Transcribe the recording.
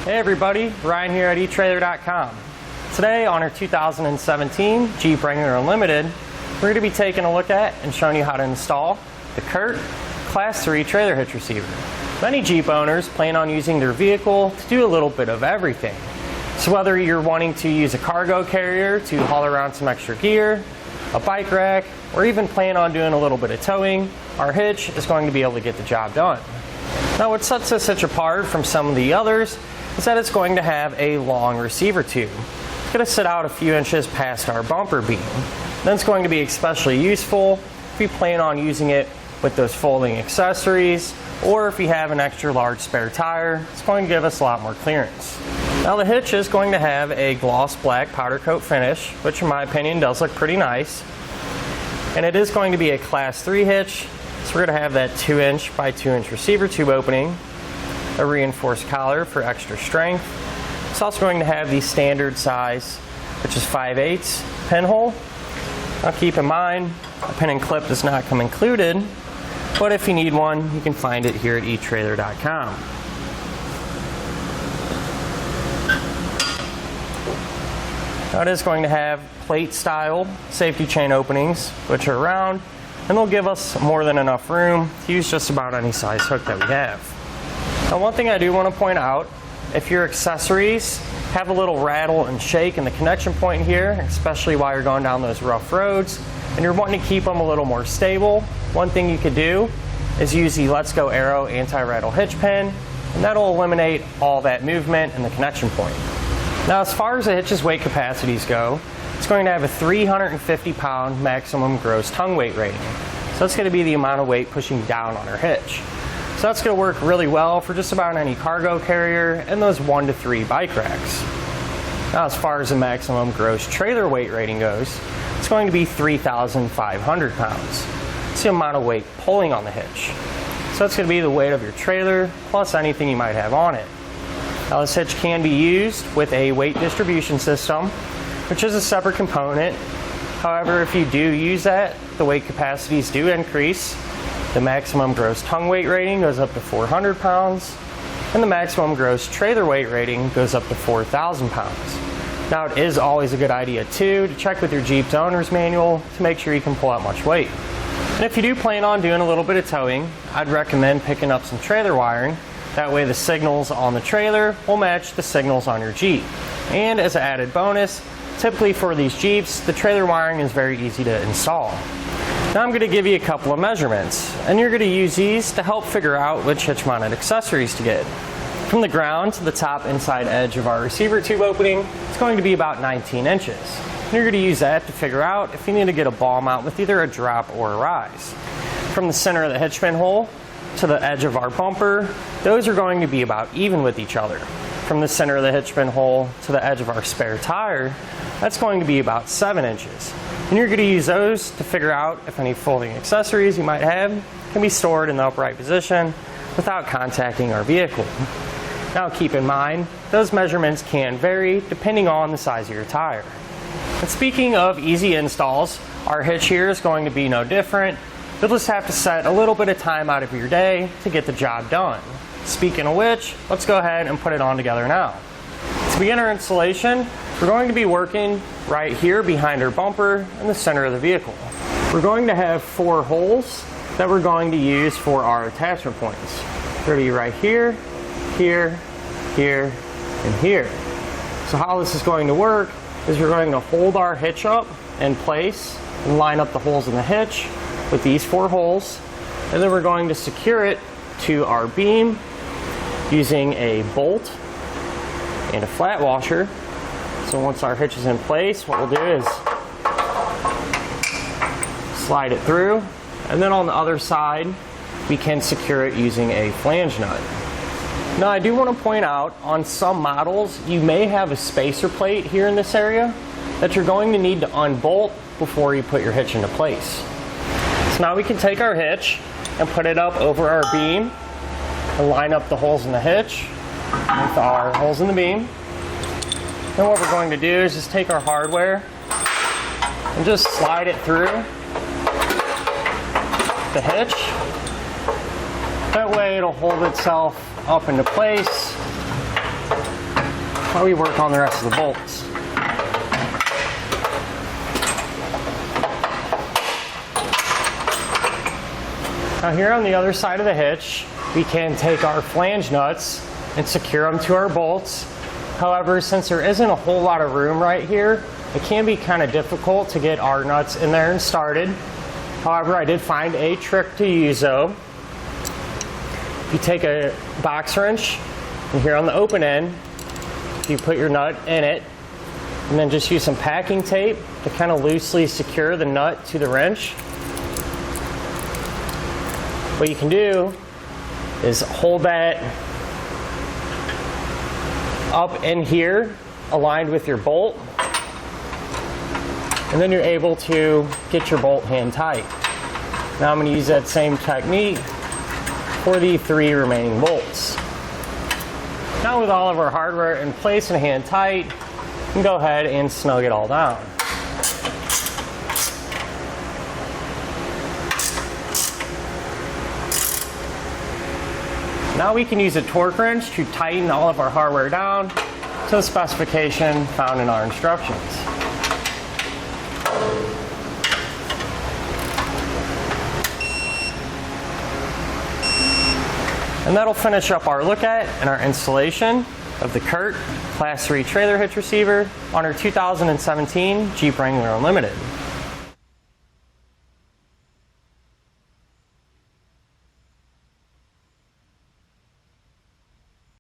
Hey everybody, Ryan here at etrailer.com. Today on our 2017 Jeep Wrangler Unlimited, we're going to be taking a look at and showing you how to install the CURT Class 3 Trailer Hitch Receiver. Many Jeep owners plan on using their vehicle to do a little bit of everything. So whether you're wanting to use a cargo carrier to haul around some extra gear, a bike rack, or even plan on doing a little bit of towing, our hitch is going to be able to get the job done. Now what sets this hitch apart from some of the others is that it's going to have a long receiver tube. It's going to sit out a few inches past our bumper beam. Then it's going to be especially useful if you plan on using it with those folding accessories, or if you have an extra large spare tire, it's going to give us a lot more clearance. Now the hitch is going to have a gloss black powder coat finish, which in my opinion does look pretty nice. And it is going to be a Class 3 hitch, so we're going to have that 2-inch by 2-inch receiver tube opening, a reinforced collar for extra strength. It's also going to have the standard size, which is 5/8 pinhole. Now keep in mind, a pin and clip does not come included, but if you need one, you can find it here at etrailer.com. Now it is going to have plate style safety chain openings, which are round, and they'll give us more than enough room to use just about any size hook that we have. Now one thing I do want to point out, if your accessories have a little rattle and shake in the connection point here, especially while you're going down those rough roads, and you're wanting to keep them a little more stable, one thing you could do is use the Let's Go Aero anti-rattle hitch pin, and that'll eliminate all that movement in the connection point. Now as far as the hitch's weight capacities go, it's going to have a 350-pound maximum gross tongue weight rating. So that's going to be the amount of weight pushing down on our hitch. So that's going to work really well for just about any cargo carrier and those 1 to 3 bike racks. Now as far as the maximum gross trailer weight rating goes, it's going to be 3,500 pounds. It's the amount of weight pulling on the hitch. So that's going to be the weight of your trailer plus anything you might have on it. Now this hitch can be used with a weight distribution system, which is a separate component. However, if you do use that, the weight capacities do increase. The maximum gross tongue weight rating goes up to 400 pounds, and the maximum gross trailer weight rating goes up to 4,000 pounds. Now it is always a good idea too to check with your Jeep's owner's manual to make sure you can pull out much weight. And if you do plan on doing a little bit of towing, I'd recommend picking up some trailer wiring. That way the signals on the trailer will match the signals on your Jeep. And as an added bonus, typically for these Jeeps, the trailer wiring is very easy to install. Now I'm going to give you a couple of measurements, and you're going to use these to help figure out which hitch mounted accessories to get. From the ground to the top inside edge of our receiver tube opening, it's going to be about 19 inches. And you're going to use that to figure out if you need to get a ball mount with either a drop or a rise. From the center of the hitch pin hole to the edge of our bumper, those are going to be about even with each other. From the center of the hitch pin hole to the edge of our spare tire, that's going to be about 7 inches. And you're going to use those to figure out if any folding accessories you might have can be stored in the upright position without contacting our vehicle. Now keep in mind, those measurements can vary depending on the size of your tire. And speaking of easy installs, our hitch here is going to be no different. You'll just have to set a little bit of time out of your day to get the job done. Speaking of which, let's go ahead and put it on together now. To begin our installation, we're going to be working right here behind our bumper in the center of the vehicle. We're going to have 4 holes that we're going to use for our attachment points. They're going to be right here, here, here, and here. So how this is going to work is we're going to hold our hitch up in place and line up the holes in the hitch with these 4 holes, and then we're going to secure it to our beam using a bolt and a flat washer. So once our hitch is in place, what we'll do is slide it through, and then on the other side we can secure it using a flange nut. Now I do want to point out, on some models you may have a spacer plate here in this area that you're going to need to unbolt before you put your hitch into place. So now we can take our hitch and put it up over our beam and line up the holes in the hitch with our holes in the beam. Then what we're going to do is just take our hardware and just slide it through the hitch. That way it'll hold itself up into place while we work on the rest of the bolts. Now here on the other side of the hitch, we can take our flange nuts and secure them to our bolts. However, since there isn't a whole lot of room right here, it can be kind of difficult to get our nuts in there and started. However, I did find a trick to use though. You take a box wrench, and here on the open end, you put your nut in it, and then just use some packing tape to kind of loosely secure the nut to the wrench. What you can do is hold that up in here, aligned with your bolt, and then you're able to get your bolt hand tight. Now I'm going to use that same technique for the 3 remaining bolts. Now with all of our hardware in place and hand tight, you can go ahead and snug it all down. Now we can use a torque wrench to tighten all of our hardware down to the specification found in our instructions. And that'll finish up our look at and our installation of the CURT Class 3 trailer hitch receiver on our 2017 Jeep Wrangler Unlimited.